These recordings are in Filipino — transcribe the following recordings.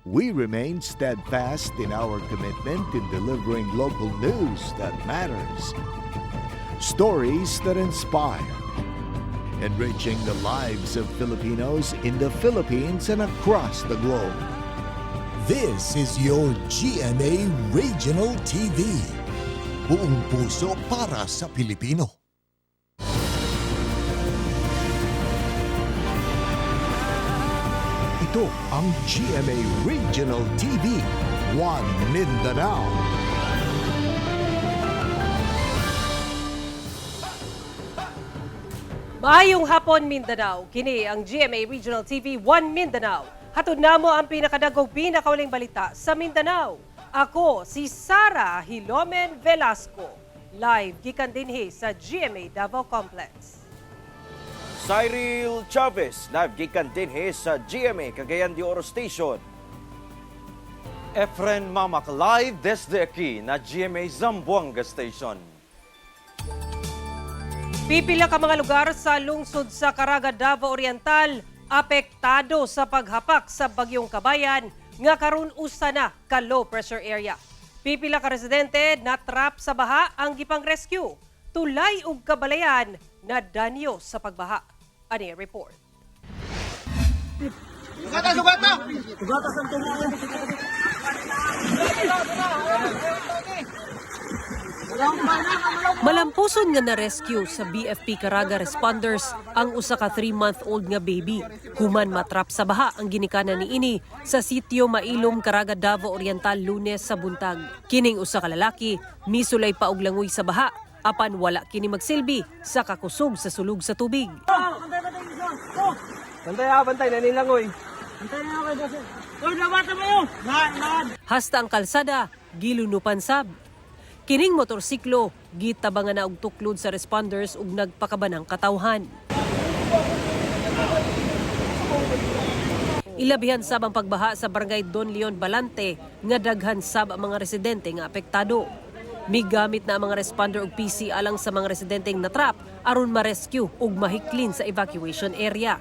we remain steadfast in our commitment in delivering local news that matters. Stories that inspire. Enriching the lives of Filipinos in the Philippines and across the globe. This is your GMA Regional TV. Buong puso para sa Pilipino. Ito ang GMA Regional TV, One Mindanao. Maayong hapon, Mindanao. Kini ang GMA Regional TV 1 Mindanao. Hatod namo ang pinakadagog pinakauling balita sa Mindanao. Ako si Sara Hilomen Velasco. Live gikan dinhi sa GMA Davao Complex. Cyril Chavez, live gikan dinhi sa GMA Cagayan de Oro Station. Efren Mamak, live desde aquí na GMA Zamboanga Station. Pipila ka mga lugar sa lungsod sa Caraga, Davao Oriental apektado sa paghapak sa bagyong Kabayan nga karon usa na ka low pressure area. Pipila ka residente na trap sa baha ang gipang rescue. Tulay ug kabalayan na danyo sa pagbaha. Ani report. Malampuson nga na-rescue sa BFP Caraga responders ang usa ka 3-month-old nga baby. Human matrap sa baha ang ginikanan niini sa sitio Mailom, Caraga, Davao Oriental Lunes sa buntag. Kining usa ka lalaki misulay pa og langoy sa baha apan wala kini magsilbi sa kakusog sa sulog sa tubig. Bantay na nilangoy. Hasta ang kalsada gilunupan sab. Kining motorsiklo, gitabangan na og tuklod sa responders ug nagpakabanang katawhan. Ilabihan sab ang pagbaha sa barangay Don Leon Balante nga daghan sab ang mga residente nga apektado. Migamit na ang mga responder og PC alang sa mga residenteng natrap aron ma-rescue ug mahiklin sa evacuation area.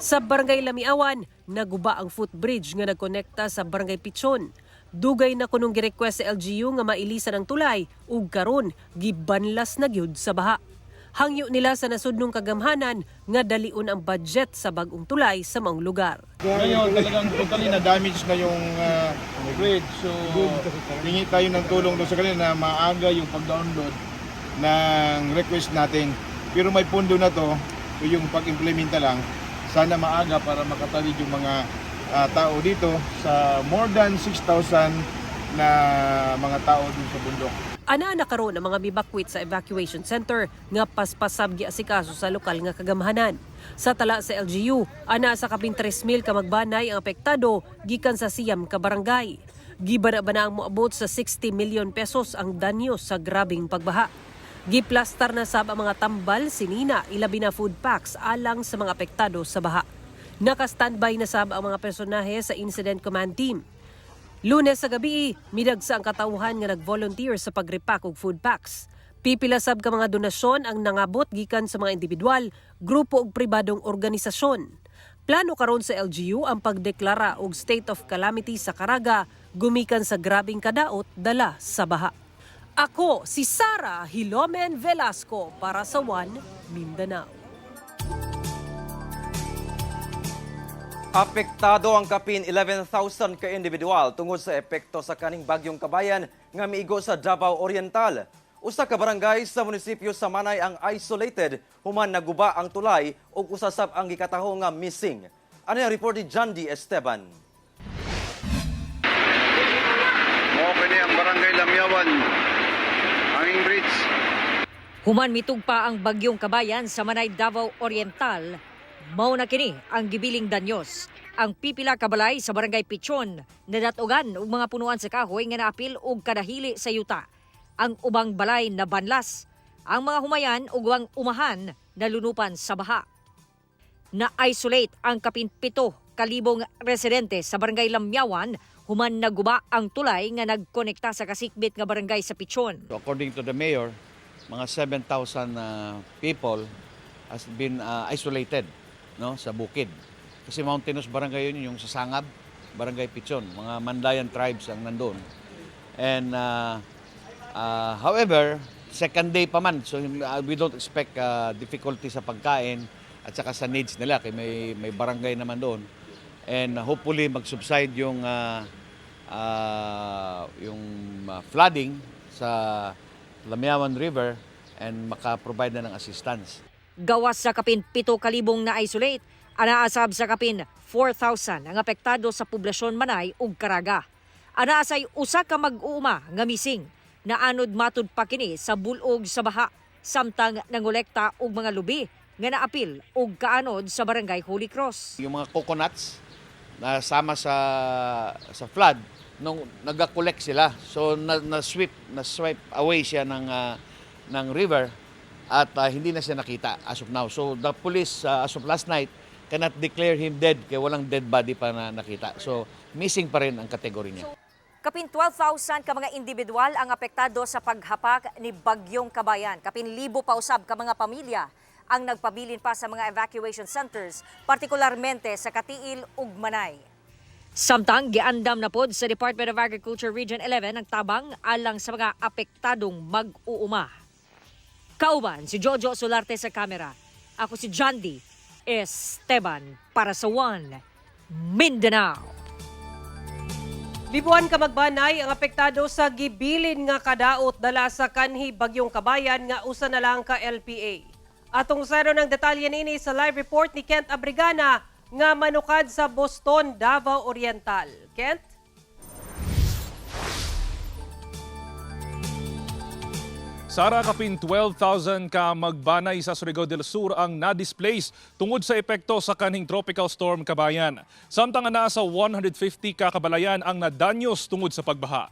Sa barangay Lamiawan, naguba ang footbridge nga nagkonekta sa barangay Pichon. Dugay na kunong gi-request sa LGU nga mailisan ang tulay ug karon gibanlas na gyud sa baha. Hangyo nila sa nasudnong kagamhanan nga dalion ang budget sa bag-ong tulay sa maong lugar. Ngayon talagang totally na damage na yung bridge. So hingi tayo ng tulong doon sa kanila na maaga yung pag-download ng request natin. Pero may pundo na to, yung pag-implementa lang, sana maaga para makatawid yung mga tao dito sa more than 6,000 na mga tao dun sa bundok. Ana na karon ang mga mibakwit sa evacuation center nga paspasab giasikaso sa lokal nga kagamhanan. Sa tala sa LGU, ana sa kapin 3,000 ka magbanay ang apektado gikan sa siyam ka barangay. Gibana-bana ang moabot sa 60 million pesos ang danyo sa grabing pagbaha. Giplastar na sab ang mga tambal, sinina, ilabi na food packs alang sa mga apektado sa baha. Naka-standby na sab ang mga personahe sa Incident Command Team. Lunes sa gabi, midagsa ang katawhan nga nag-volunteer sa pag-repack og food packs. Pipila sab ka mga donasyon ang nangabot gikan sa mga individual, grupo ug pribadong organisasyon. Plano karon sa LGU ang pagdeklara og state of calamity sa Caraga gumikan sa grabing kadaot dala sa baha. Ako si Sara Hilomen Velasco para sa One Mindanao. Apektado ang kapin 11,000 ka individual tungod sa epekto sa kaning bagyong Kabayan nga miigo sa Davao Oriental. Usa ka barangay sa munisipyo sa Manay ang isolated human naguba ang tulay ug usa sab ang gikataho nga missing. Ano ang report ni John D. Esteban? Okay ang barangay Lamiawan. Hanging bridge. Human mitugpa ang bagyong Kabayan sa Manay, Davao Oriental. Mao na kini ang gibiling danyos. Ang pipila ka balay sa barangay Pichon nadatugan og mga punuan sa kahoy nga naapil og kadahili sa yuta. Ang ubang balay na banlas. Ang mga humayan ug ang umahan nalunupan sa baha. Na-isolate ang kapin 7,000 residente sa barangay Lamyawan human naguba ang tulay nga nagkonekta sa kasikbit nga barangay sa Pichon. According to the mayor, mga 7,000 people has been isolated, no, sa bukid. Kasi mountainous barangay yun, yung sa Sangab, Barangay Pichon, mga Mandayan tribes ang nandoon. And however, second day pa man, so we don't expect difficulty sa pagkain at saka sa needs nila kaya may barangay naman doon. And hopefully mag-subside yung flooding sa Lamiawan River and maka-provide na ng assistance. Gawas sa kapin 7,000 na isolate, anaasab sa kapin 4,000 ang apektado sa poblasyon Manay ug Caraga. Anaasay usa ka mag-uuma nga missing na anod matud pa kini sa bulog sa baha samtang nangolekta og mga lubi nga naapil og kaanod sa barangay Holy Cross. Yung mga coconuts na sama sa flood nung nag-collect sila. So na-swipe away siya ng river at hindi na siya nakita as of now. So the police as of last night cannot declare him dead kaya walang dead body pa na nakita. So missing pa rin ang kategory niya. Kapin 12,000 ka mga individual ang apektado sa paghapak ni Bagyong Kabayan. Kapin 1,000 pa usab ka mga pamilya ang nagpabilin pa sa mga evacuation centers, partikularmente sa Katiil ug Manay. Samtang giandam na pod sa Department of Agriculture Region 11 ang tabang alang sa mga apektadong mag-uuma. Kauban si Jojo Solarte sa kamera. Ako si Jandy Esteban para sa One Mindanao. Libuan ka magbanay ang apektado sa gibilin nga kadaot dala sa kanhi Bagyong Kabayan nga usa na lang ka LPA. Atong saro ng detalye nini sa live report ni Kent Abrigana nga manukad sa Boston, Davao Oriental. Kent? Sara, kapin 12,000 ka magbanay sa Surigao del Sur ang na-displace tungod sa epekto sa kanhing tropical storm Kabayan. Samtang nasa 150 ka kabalayan ang nadanyos tungod sa pagbaha.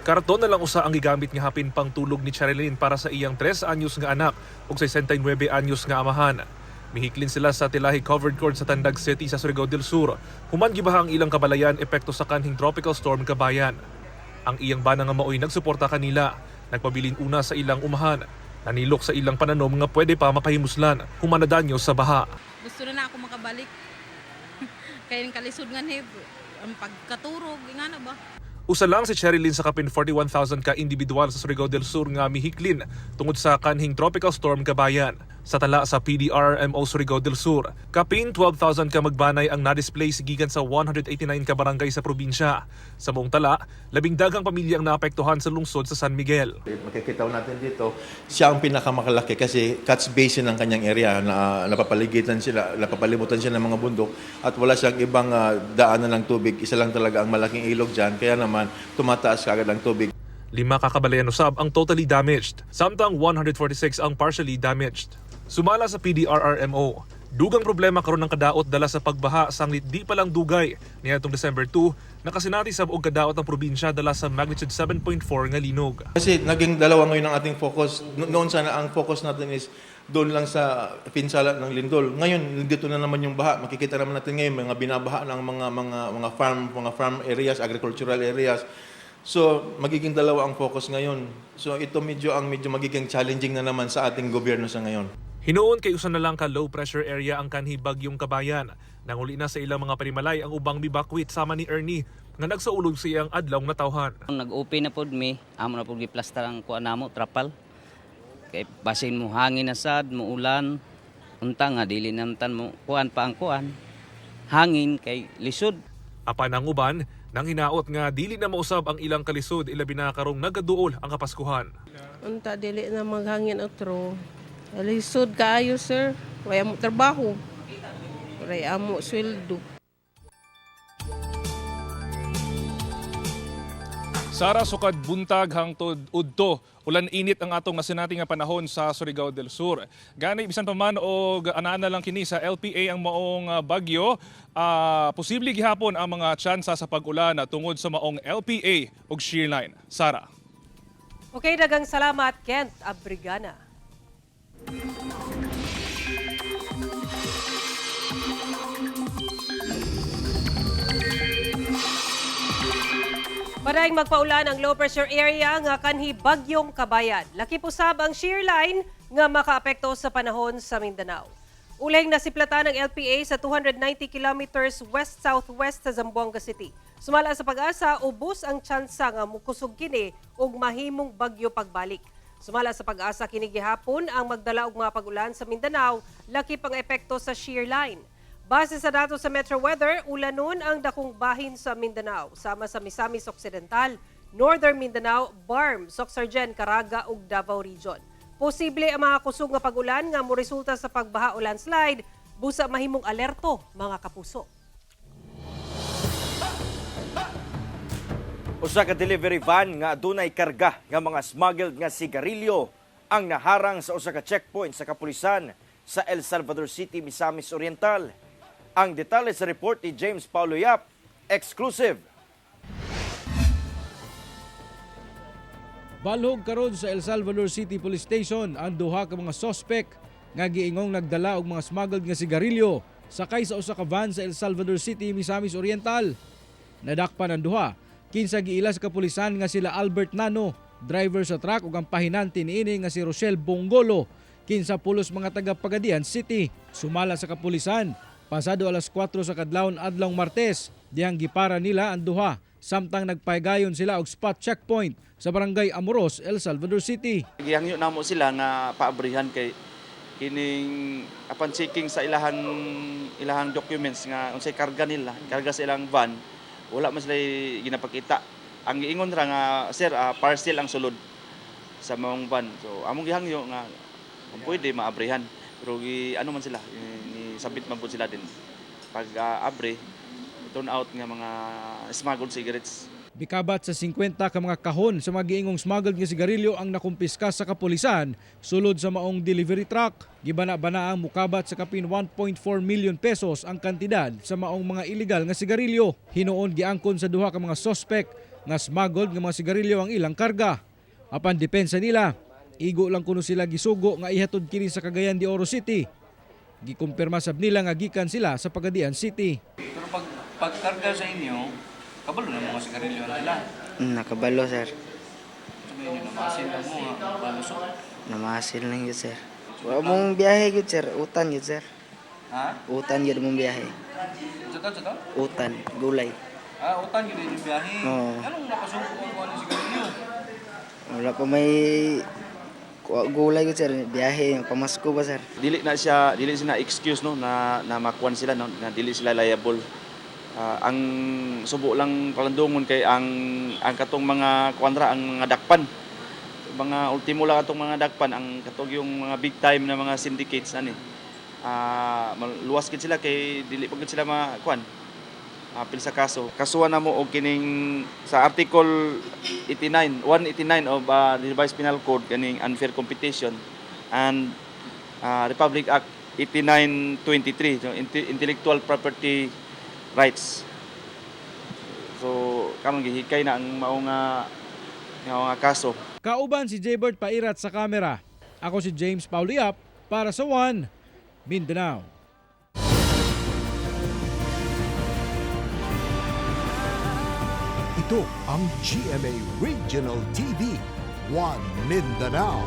Karton na lang usa ang gigamit nga hapin pang tulog ni Charilyn para sa iyang 3 anyos nga anak ug 69 anyos nga amahan. Mihiklin sila sa tilahi covered court sa Tandag City sa Surigao del Sur. Human gibaha ang ilang kabalayan epekto sa kanhing tropical storm Kabayan. Ang iyang bana nga maoy nagsuporta kanila, nagpabilin una sa ilang umahan, nanilok sa ilang pananom nga pwede pa mapahimuslan human nadanyo sa baha. Gusto na ako makabalik. Kaya kalisod nga ni ang pagkaturog, nga na ba? Usa lang si Cherilyn sa kapin 41,000 ka individual sa Surigao del Sur nga mihiklin tungod sa kanhing tropical storm Kabayan. Sa tala sa PDRMO Surigao del Sur, kapin 12,000 ka magbanay ang na-displace gikan sa 189 ka barangay sa probinsya. Sa buong tala, 10 daghang pamilya ang naapektuhan sa lungsod sa San Miguel. Makikita natin dito, siya ang pinakamakalaki kasi catch basin ng kanyang area na napapaligitan sila, napapalimutan siya ng mga bundok at wala siyang ibang daanan ng tubig. Isa lang talaga ang malaking ilog dyan, kaya naman tumataas kagad ang tubig. 5 kakabalayan usab ang totally damaged, samtang 146 ang partially damaged. Sumala sa PDRRMO, dugang problema karon ng kadaot dala sa pagbaha sanglit di pa lang dugay niadtong December 2 nakasinati sab og kadaot ang probinsya dala sa magnitude 7.4 nga linog. Kasi naging dalawa ngayon ang ating focus. Noon sana ang focus natin is doon lang sa pinsala ng lindol. Ngayon dito na naman yung baha. Makikita naman natin ngayon mga binabaha ng mga farm areas, agricultural areas. So magiging dalawa ang focus ngayon. So ito medyo magiging challenging na naman sa ating gobyerno sa ngayon. Hinuon kay usa na lang ka low pressure area ang kanhi Bagyong Kabayan. Nanguli na sa ilang mga panimalay ang ubang mibakwit sama ni Ernie nga nagsaulog sa iyang adlaw nga tawhan. Nag-open na pod mi, amo na pod gi-plaster ang kuan namo trapal. Kay basin mo hangin na sad, mo ulan, unta nga dili namtan mo kuan pa ang kuan. Hangin kay lisod. Apan ang uban nang hinaot nga dili na mausab ang ilang kalisod ilabi na karong nagaduol ang Kapaskuhan. Unta dili na maghangin otro. Lisod kaayo sir, wala mo trabaho. Wala mo sweldo. Sara, sukad buntag hangtod udto, ulan init ang atong nasinati nga panahon sa Surigao del Sur. Gani bisan pa man og anaa lang kini sa LPA ang maong bagyo, posible gihapon ang mga tsansa sa pag-ulan tungod sa maong LPA ug shearline. Sara. Okay, dagang salamat Kent Abrigana. Padayong magpaulan ang low pressure area nga kanhi Bagyong Kabayan. Laki pusab ang shear line nga makaapekto sa panahon sa Mindanao. Uling nasiplatan ng LPA sa 290 kilometers west-southwest sa Zamboanga City. Sumala sa pag-asa, ubos ang tsansa nga mukusog kini ug mahimong bagyo pagbalik. Sumala sa pag-asa kini gihapon ang magdala og mga pag-ulan sa Mindanao, laki pang epekto sa shear line. Base sa datos sa Metro Weather, ulanon ang dakong bahin sa Mindanao, sama sa Misamis Occidental, Northern Mindanao, Barm, Soxargen, Caraga ug Davao Region. Posible ang mga kusog nga pag-ulan nga moresulta sa pagbaha o landslide, busa mahimong alerto mga kapuso. Usa ka delivery van nga adunay karga nga mga smuggled nga sigarilyo ang naharang sa usa ka checkpoint sa kapulisan sa El Salvador City, Misamis Oriental. Ang detalye sa report ni James Paulo Yap, exclusive. Balhog karon sa El Salvador City Police Station ang duha ka mga sospek nga giingong nagdala og mga smuggled nga sigarilyo sakay sa usa ka van sa El Salvador City, Misamis Oriental. Nadakpan ang duha kinsa giila sa kapulisan nga sila Albert Nano, driver sa truck ug ang pahinanti niini nga si Rochelle Bongolo, kinsa pulos mga taga Pagadian City. Sumala sa kapulisan pasado alas 4 sa kadlawon adlawng Martes, dihang gipara nila ang duha samtang nagpaygayon sila og spot checkpoint sa barangay Amoros, El Salvador City. Gihangyo namo sila nga paabrihan kay kining upon checking sa ilahang documents nga unsay karga nila, karga sa ilang van, wala man sila ginapakita. Ang giingon ra nga sir, parcel ang sulod sa mong van. So among gihangyo nga kung pwede maabrihan. Pero ano man sila, ni sabit man po sila din. Pag abre, turn out nga mga smuggled cigarettes. Bikabat sa 50 ka mga kahon sa mga giingong smuggled nga sigarilyo ang nakumpiska sa kapulisan sulod sa maong delivery truck. Gibana-bana ang mukabat sa kapin 1.4 million pesos ang kantidad sa maong mga illegal nga sigarilyo. Hinuon giangkon sa duha ka mga suspect nga smuggled nga mga sigarilyo ang ilang karga. Apan depensa nila, igo lang kuno sila gisugo nga ihatod kini sa Cagayan de Oro City. Gikumpirma sab nila nga gikan sila sa Pagadian City. Pero pagkarga sa inyo, kabalo na mga sigarilyo nila. Nakabalo, sir. Sabi nyo, namasin lang mo, balusok. Namasil lang yun, sir. Wala mong biyahe yun, sir. Utan yun, sir. Ha? Utan yun mong biyahe. Sato? Utan, gulay. Utan yun yung biyahe. Oo. Anong napasuko ko ng sigarilyo? Wala pa may gulay yun, sir. Biyahe, pamasko ba, sir? Dili siya excuse no na makuan sila no, na dili sila liable. Ang subo lang palandungon kay ang katong mga kuandra ang mga dakpan. Mga ultimo lang atong mga dakpan ang katong yung mga big time na mga syndicates ani. Luwas gid sila kay dili pagid sila makuan. Apil sa kaso. Kasuhan na mo og kining sa Article 189 of the Revised Penal Code kining unfair competition and Republic Act 8923 so intellectual property rights. So karon gihikay na ang mao nga kaso. Kauban si Jaybert Pairat sa kamera. Ako si James Paulo Yap para sa One Mindanao. Ito ang GMA Regional TV, One Mindanao.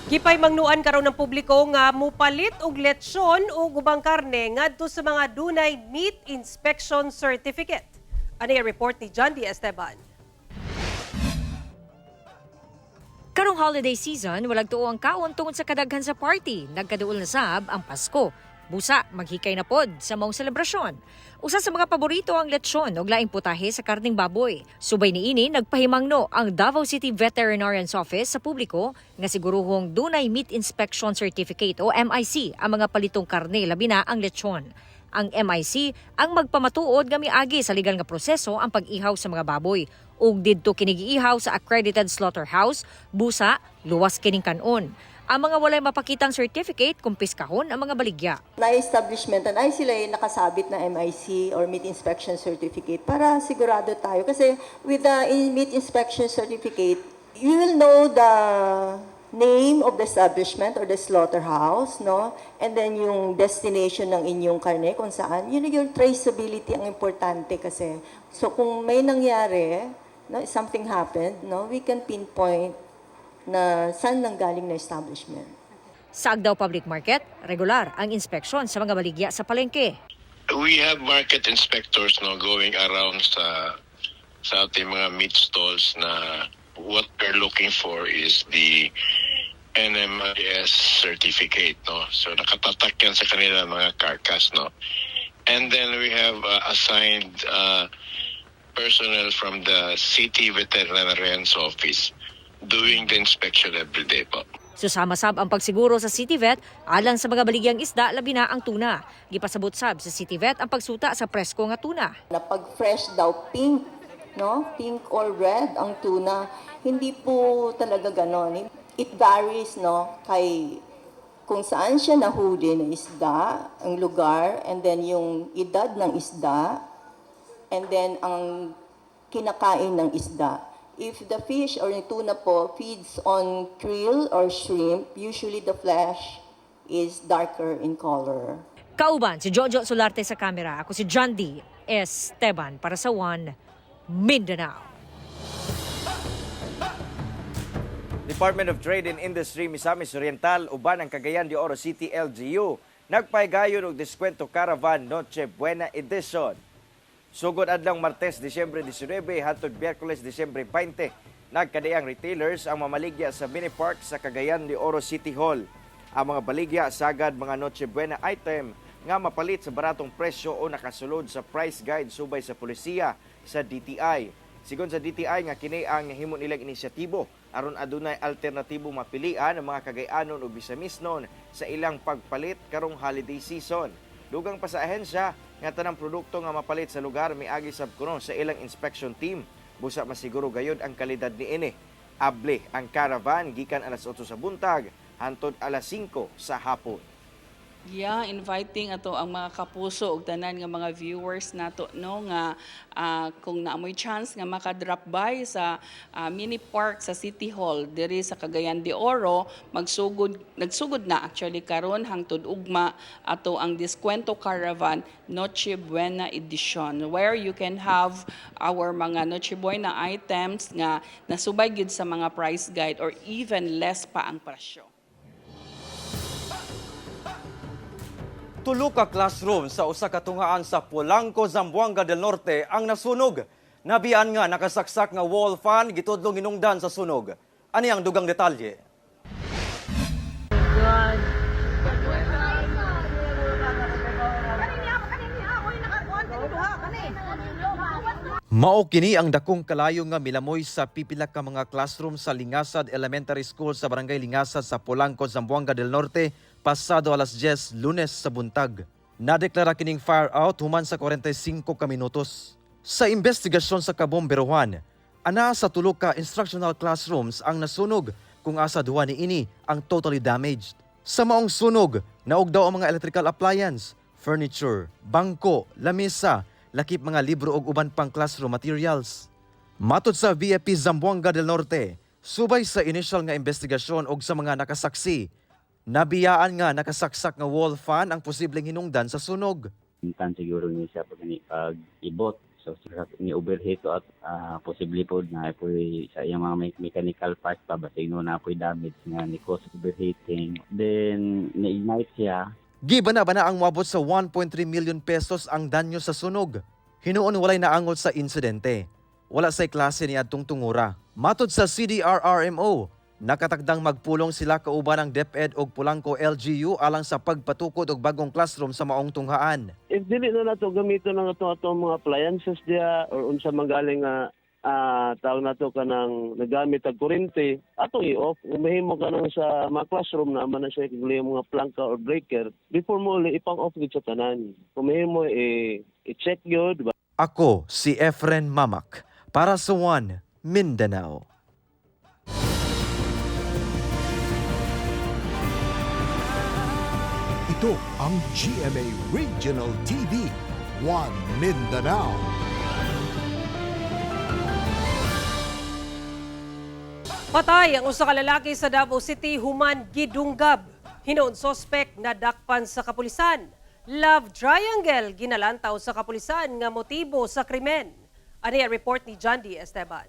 Gipay mangnuan karon ng publiko nga mupalit og lechon o ubang karne ngadto sa mga dunay meat inspection certificate. Ano yung report ni John D. Esteban? Karong holiday season, walang tuo ang kaon tungod sa kadaghan sa party. Nagkaduol na sab ang Pasko. Busa, maghikay na pod sa maong selebrasyon. Usa sa mga paborito ang lechon ug laing putahe sa karning baboy. Subay niini nagpahimangno ang Davao City Veterinarian's Office sa publiko nga siguruhong dunay meat inspection certificate o MIC ang mga palitong karne labi na ang lechon. Ang MIC ang magpamatuod nga miagi sa legal nga proseso ang pag-ihaw sa mga baboy ug didto kini giihaw sa accredited slaughterhouse, busa luwas kining kanon. Ang mga walay mapakitang certificate, kumpiskahon ang mga baligya. Na-establishment ay sila nakasabit na MIC or Meat Inspection Certificate para sigurado tayo. Kasi with the Meat Inspection Certificate, you will know the name of the establishment or the slaughterhouse, no? And then yung destination ng inyong karne kung saan. Yun yung traceability ang importante kasi. So kung may nangyari, no, something happened, no, we can pinpoint na saan nanggaling na establishment. Sa Agdao Public Market, regular ang inspeksyon sa mga baligya sa palengke. We have market inspectors going around sa ating mga meat stalls na what we're looking for is the NMIS certificate, no? So nakatatak yan sa kanila mga carcass, no? And then we have assigned personnel from the City Veterinarian's Office doing the inspection every day po. Susama-sab ang pagsiguro sa City Vet alang sa mga baligyang isda labi na ang tuna. Gipasabot sab sa City Vet ang pagsuta sa presko nga tuna. Na pag fresh daw pink, no? Pink or red ang tuna, hindi po talaga ganon. It varies, no? Kay kung saan siya nahuli na isda, ang lugar, and then yung edad ng isda, and then ang kinakain ng isda. If the fish or yung tuna po feeds on krill or shrimp, usually the flesh is darker in color. Kauban si Jojo Solarte sa kamera. Ako si John D. Esteban para sa One Mindanao. Department of Trade and Industry Misamis Oriental uban ang Cagayan de Oro City LGU nagpaygayon og diskwento caravan Noche Buena Edition. Sugod adlang Martes, Disyembre 19 hangtod Miyerkules, Disyembre 20, nagkadayang retailers ang mamaligya sa mini park sa Cagayan de Oro City Hall. Ang mga baligya sagad mga Noche Buena item nga mapalit sa baratong presyo o nakasulod sa price guide subay sa pulisiya sa DTI. Sigon sa DTI nga kini ang himo nilang inisyatibo aron adunay alternatibo mapilian ang mga Cagayanon o Bisamisnon sa ilang pagpalit karong holiday season. Dugang pa sa ahensya nga tanang produkto nga mapalit sa lugar miagi sab kuno sa ilang inspection team. Busa masiguro gayud ang kalidad niini. Able ang caravan gikan alas 8 sa buntag hangtod alas 5 sa hapon. Yeah, inviting ato ang mga kapuso ug tanan nga mga viewers nato no nga kung naamoy chance nga maka-drop by sa mini park sa City Hall diri sa Cagayan de Oro, nagsugod na actually karon hangtod ugma ato ang Diskwento Caravan Noche Buena Edition where you can have our mga Noche Buena items nga nasubay gyud sa mga price guide or even less pa ang presyo. Tulo ka classroom sa usa ka tungaan sa Polanco, Zamboanga del Norte ang nasunog. Nabiyan nga nakasaksak nga wall fan gitudlong hinungdan sa sunog. Ani ang dugang detalye? Mao kini ang dakong kalayo nga milamoy sa pipila ka mga classroom sa Lingasad Elementary School sa Barangay Lingasad sa Polanco, Zamboanga del Norte pasado alas 10 Lunes sa buntag. Nadeklara kining fire out human sa 45 ka minutos. Sa investigasyon sa kabomberohan, ana sa tulo ka instructional classrooms ang nasunog kung asa duha niini ang totally damaged. Sa maong sunog, naog daw ang mga electrical appliance, furniture, bangko, lamesa, lakip mga libro ug uban pang classroom materials. Matod sa VIP Zamboanga del Norte, subay sa initial nga investigasyon og sa mga nakasaksi, nabiyaan nga nakasaksak nga wall fan ang posibleng hinungdan sa sunog. Minsan siguro niya siya pag-ibot. So ni overheat at posible po na po sa iyang mga mechanical parts pa basig no na po damage nga ni cause overheating. Then na-ignite siya. Giba na ang moabot sa 1.3 million pesos ang danyo sa sunog. Hinuon walay naangol sa insidente. Wala say klase ni adtong tungura. Matod sa CDRRMO, nakatagdang magpulong sila kauban ng DepEd og Polanco LGU alang sa pagpatukod og bagong classroom sa maong tunghaan. If dili na nato gamiton ng ato mga appliances diya or unsa magaling nga tawag nato kanang nagamit og kuryente, ato i-off. Umahimo ka nang sa mga classroom na man na siya kagli mga plangka or breaker before mo ipang-off gid sa tanan. Umahimo i-check gyud. Ako si Efren Mamak para sa One Mindanao. Ito ang GMA Regional TV, One Mindanao. Patay ang usa ka lalaki sa Davao City human gidunggab. Hinuon sospek na dakpan sa kapulisan. Love triangle ginalantaw sa kapulisan nga motibo sa krimen. Ani ang report ni John D. Esteban.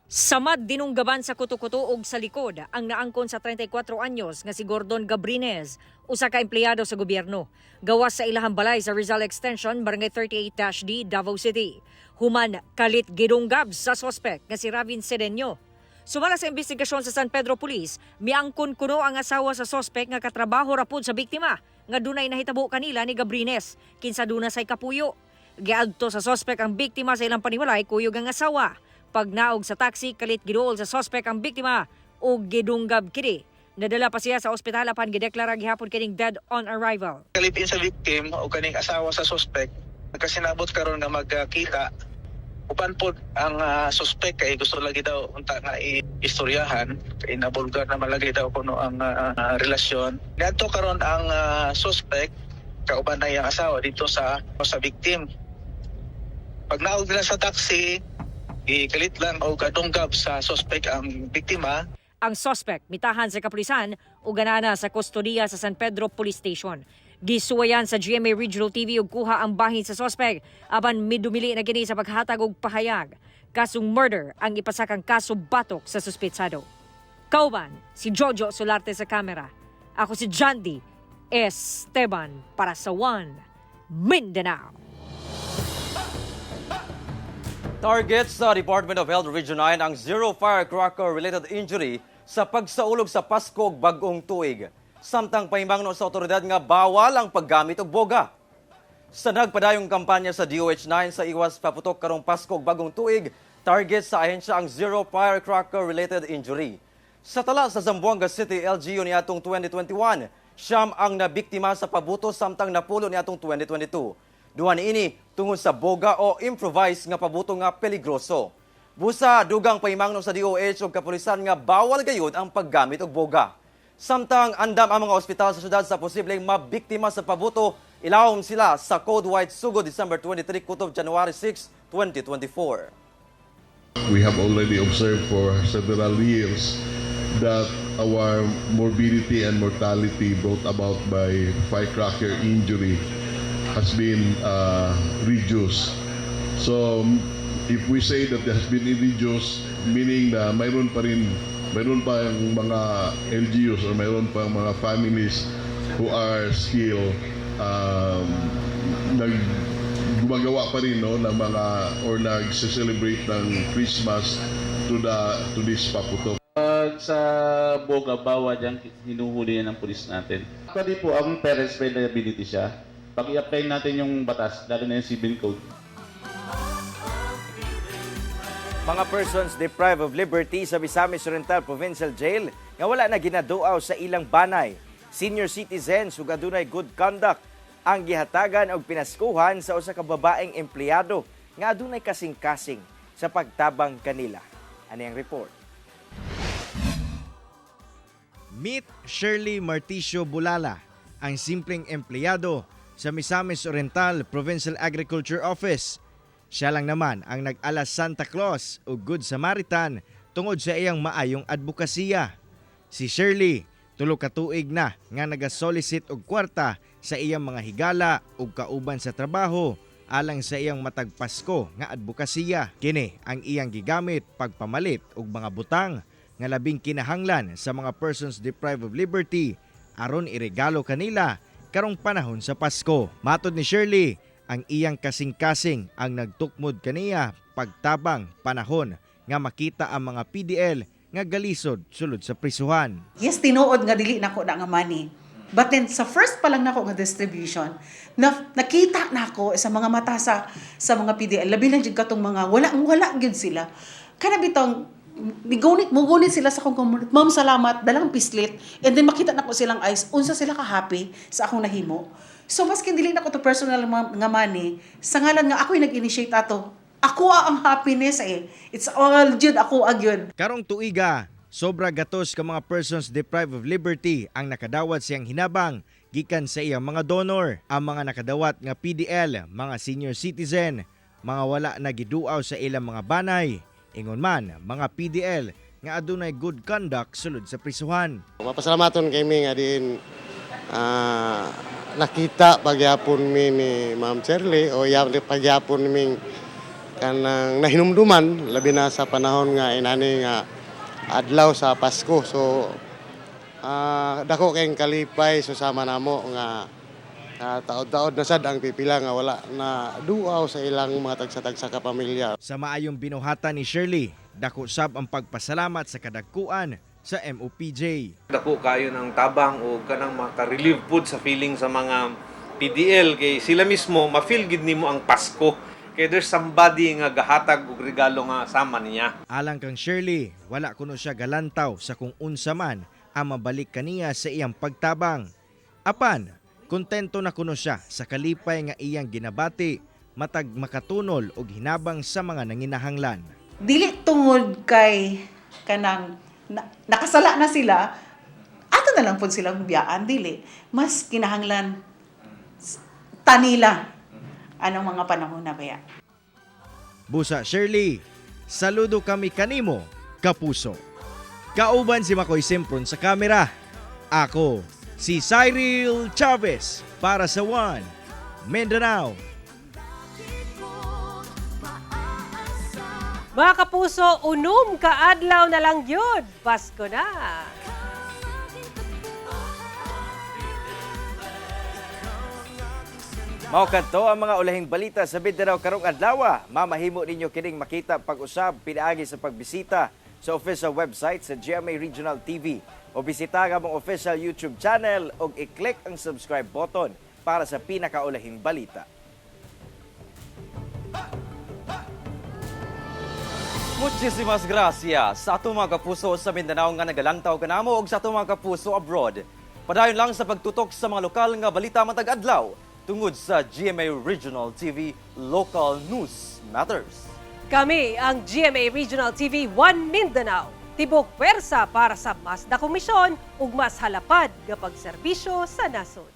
Samad dinunggaban sa kuto-kuto ug sa likod ang naangkon sa 34 anyos nga si Gordon Gabrines, usa ka empleyado sa gobyerno. Gawas sa ilahang balay sa Rizal Extension, Barangay 38-D, Davao City. Human kalit gidunggab sa sospek nga si Ravin Sedeño. Sumala sa investigasyon sa San Pedro Police, miangkon kuno ang asawa sa sospek nga katrabaho rapod sa biktima nga dunay nahitabo kanila ni Gabrines kinsa duna say kapuyo. Giadto sa sospek ang biktima sa ilang panimalay kuyog ang asawa. Pag naog sa taxi, kalit giduol sa sospek ang biktima o gidunggab kini. Nadala pa siya sa ospital apan gideklara gihapon kining dead on arrival. Kalipin sa victim o kaning asawa sa suspect, nagkasinabot karon nga magkita. Upan po ang suspect kay gusto lagi daw unta nga istoryahan kay nabulgar na malagi daw kuno ang relasyon. Niadto karon ang suspect kauban na iyang asawa dito sa victim. Pag naog nila sa taxi, ikalit lang o kadunggab sa suspect ang biktima. Ang suspect mitahan sa kapulisan ug ganana sa kustodiya sa San Pedro Police Station. Gisuwayan sa GMA Regional TV ug kuha ang bahin sa suspect aban midumili na kini sa paghatag og pahayag. Kasong murder ang ipasakang kaso batok sa suspetsado. Kauban si Jojo Solarte sa kamera. Ako si Jandy Esteban para sa One Mindanao. Target sa Department of Health Region 9 ang zero firecracker-related injury sa pagsaulog sa Pasko ug bag-ong tuig. Samtang pahimangno sa otoridad nga bawal ang paggamit og boga. Sa nagpadayong kampanya sa DOH9 sa iwas paputok karong Pasko ug bagong tuig, target sa ahensya ang zero firecracker-related injury. Sa tala sa Zamboanga City LGU niadtong 2021, siyam ang nabiktima sa pabuto samtang napulo niadtong 2022. Duha niini tungod sa boga o improvise nga pabuto nga peligroso. Busa dugang pahimangno sa DOH ug kapulisan nga bawal gayud ang paggamit og boga. Samtang andam ang mga ospital sa syudad sa posibleng mabiktima sa pabuto, ilawom sila sa Code White Sugod December 23 kutob January 6, 2024. We have already observed for several years that our morbidity and mortality brought about by firecracker injury has been reduced. So if we say that there has been reduced, meaning na mayroon pa ang mga LGUs or mayroon pa ang mga families who are still gumagawa pa rin ng mga or nag-celebrate ng Christmas to this paputok. Sa boga, bawa dyan, hinuhuli yan ng pulis natin. Actually po, ang parents may liability siya. Pag i-apply natin yung batas, lalo na yung civil code. Mga persons deprived of liberty sa Misamis Oriental Provincial Jail nga wala na ginaduaw sa ilang banay. Senior citizens ug adunay good conduct ang gihatagan og pinaskuhan sa usa ka babaeng empleyado nga adunay kasing-kasing sa pagtabang kanila. Ani ang report. Meet Shirley Marticio Bulala, ang simpleng empleyado sa Misamis Oriental Provincial Agriculture Office. Siya lang naman ang nag-alas Santa Claus o Good Samaritan tungod sa iyang maayong advokasya. Si Shirley, tulo ka tuig na nga naga-solicit og kwarta sa iyang mga higala ug kauban sa trabaho alang sa iyang matag Pasko nga advokasya. Kini ang iyang gigamit pagpamalit og mga butang nga labing kinahanglan sa mga persons deprived of liberty aron iregalo kanila karong panahon sa Pasko. Matod ni Shirley, ang iyang kasing-kasing ang nagtukmod kaniya pagtabang panahon nga makita ang mga PDL nga galisod sulod sa prisuhan. Yes, tinuod nga dili nako na nga money. But then sa first pa lang nako nga distribution, nakita nako sa mga mata sa mga PDL, labi lang jud katong mga wala gyud sila. Kana bitong mugunit sila sa akong komunidad. Ma'am, salamat, dalang pislit. And then makita na ko silang eyes, unsa sila ka-happy sa akong nahimo. So, maski dili na ko to personal nga money, sa ngalan nga ako'y nag-initiate ato. Ako ang happiness eh. It's all jud ako agyud. Karong tuiga, sobra gatos ka mga persons deprived of liberty ang nakadawat siyang hinabang gikan sa iyang mga donor. Ang mga nakadawat nga PDL, mga senior citizen, mga wala na giduaw sa ilang mga banay, ingon man mga PDL nga adunay good conduct sulod sa prisuhan. Mapasalamaton kami nga din nakita pagyapon mi ni Ma'am Shirley o pagyapon mi kanang nahinumduman labi na sa panahon nga inani nga adlaw sa Pasko. So dako kayong kalipay susama namo nga taod-taod na sad ang pipila nga wala na duaw sa ilang mga tagsa-tagsa ka pamilya. Sa maayong binuhatan ni Shirley, dako sab ang pagpasalamat sa kadagkuan sa MOPJ. Dako kayo ng tabang o kanang maka-relieve pud sa feeling sa mga PDL kay sila mismo ma-feel gid nimo ang Pasko. Kay there's somebody nga gahatag og regalo nga sama niya. Alang kang Shirley, wala kuno siya galantaw sa kung unsa man ang mabalik kaniya sa iyang pagtabang. Apan, kontento na kuno siya sa kalipay nga iyang ginabati matag makatunol og hinabang sa mga nanginahanglan. Dili tungod kay kanang nakasala na sila, ato na lang po silang biyaan, dili. Mas kinahanglan tanila anong mga panahon na baya. Busa Shirley, saludo kami kanimo, kapuso. Kauban si Makoy Simpron sa kamera. Ako, si Cyril Chavez para sa One Mindanao. Mga kapuso, unom kaadlaw na lang yun. Pasko na. Mao kadto ang mga ulahing balita sa Mindanao karong adlaw. Mamahimo ninyo kining makita pag-usab pinaagi sa pagbisita sa official website sa GMA Regional TV o bisita ang among official YouTube channel o i-click ang subscribe button para sa pinakaulahing balita. Muchísimas gracias sa ato mga kapuso sa Mindanao nga nagalantaw kanamo ug sa ato mga kapuso abroad. Padayon lang sa pagtutok sa mga lokal nga balita matag adlaw tungod sa GMA Regional TV Local News Matters. Kami ang GMA Regional TV 1 Mindanao. Tibok pwersa para sa mas na komisyon ug mas halapad nga pagserbisyo sa nasod.